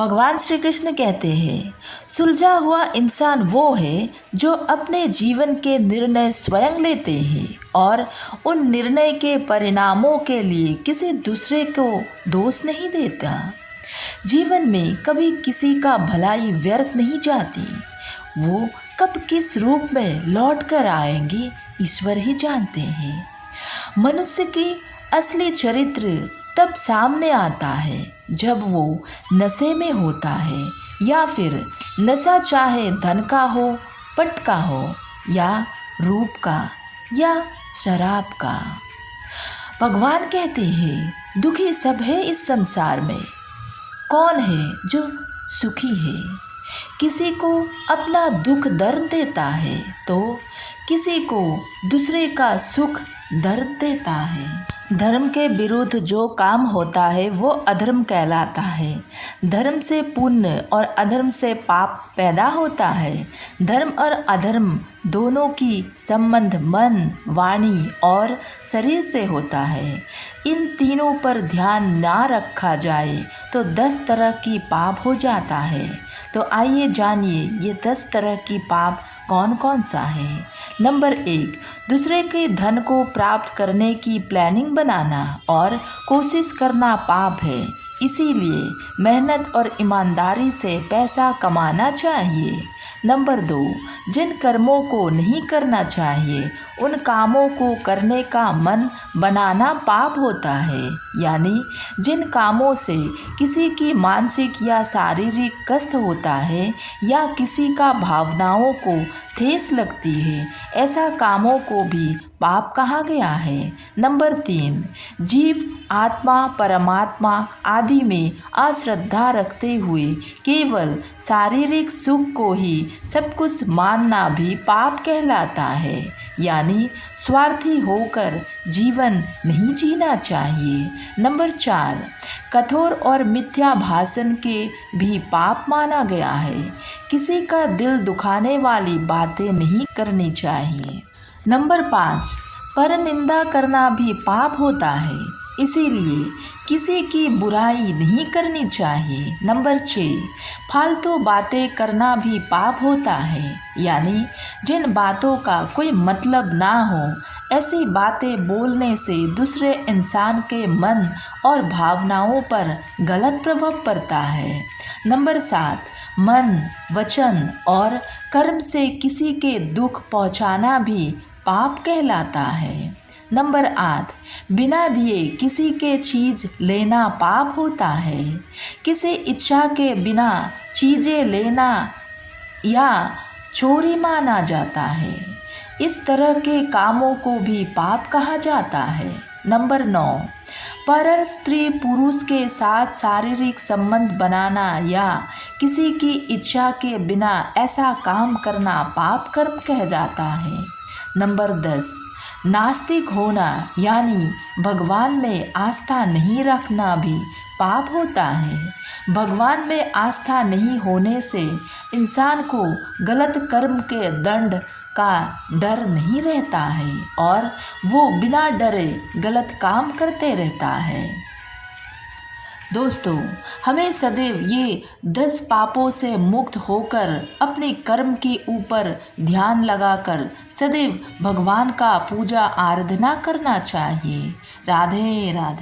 भगवान श्री कृष्ण कहते हैं, सुलझा हुआ इंसान वो है जो अपने जीवन के निर्णय स्वयं लेते हैं और उन निर्णय के परिणामों के लिए किसी दूसरे को दोष नहीं देता। जीवन में कभी किसी का भलाई व्यर्थ नहीं जाती। वो कब किस रूप में लौट कर आएंगे ईश्वर ही जानते हैं। मनुष्य की असली चरित्र तब सामने आता है जब वो नशे में होता है, या फिर नशा चाहे धन का हो, पट का हो, या रूप का, या शराब का। भगवान कहते हैं, दुखी सब है इस संसार में, कौन है जो सुखी है। किसी को अपना दुख दर्द देता है तो किसी को दूसरे का सुख दर्द देता है। धर्म के विरुद्ध जो काम होता है वो अधर्म कहलाता है। धर्म से पुण्य और अधर्म से पाप पैदा होता है। धर्म और अधर्म दोनों की संबंध मन, वाणी और शरीर से होता है। इन तीनों पर ध्यान ना रखा जाए तो 10 तरह की पाप हो जाता है। तो आइए जानिए ये 10 तरह की पाप कौन कौन सा है। नंबर 1, दूसरे के धन को प्राप्त करने की प्लानिंग बनाना और कोशिश करना पाप है। इसीलिए मेहनत और ईमानदारी से पैसा कमाना चाहिए। नंबर 2, जिन कर्मों को नहीं करना चाहिए उन कामों को करने का मन बनाना पाप होता है। यानी जिन कामों से किसी की मानसिक या शारीरिक कष्ट होता है या किसी का भावनाओं को ठेस लगती है, ऐसा कामों को भी पाप कहा गया है। नंबर 3, जीव आत्मा परमात्मा आदि में अश्रद्धा रखते हुए केवल शारीरिक सुख को ही सब कुछ मानना भी पाप कहलाता है। यानी स्वार्थी होकर जीवन नहीं जीना चाहिए। नंबर 4, कठोर और मिथ्या भाषण के भी पाप माना गया है। किसी का दिल दुखाने वाली बातें नहीं करनी चाहिए। नंबर 5, परनिंदा करना भी पाप होता है, इसीलिए किसी की बुराई नहीं करनी चाहिए। नंबर 6, फालतू बातें करना भी पाप होता है। यानी जिन बातों का कोई मतलब ना हो ऐसी बातें बोलने से दूसरे इंसान के मन और भावनाओं पर गलत प्रभाव पड़ता है। नंबर 7, मन, वचन और कर्म से किसी के दुख पहुंचाना भी पाप कहलाता है। नंबर 8, बिना दिए किसी के चीज़ लेना पाप होता है। किसी इच्छा के बिना चीज़ें लेना या चोरी माना जाता है। इस तरह के कामों को भी पाप कहा जाता है। नंबर 9, पर स्त्री पुरुष के साथ शारीरिक संबंध बनाना या किसी की इच्छा के बिना ऐसा काम करना पाप कर्म कह जाता है। नंबर 10, नास्तिक होना यानी भगवान में आस्था नहीं रखना भी पाप होता है। भगवान में आस्था नहीं होने से इंसान को गलत कर्म के दंड का डर नहीं रहता है और वो बिना डरे गलत काम करते रहता है। दोस्तों, हमें सदैव ये 10 पापों से मुक्त होकर अपने कर्म के ऊपर ध्यान लगाकर सदैव भगवान का पूजा आराधना करना चाहिए। राधे राधे।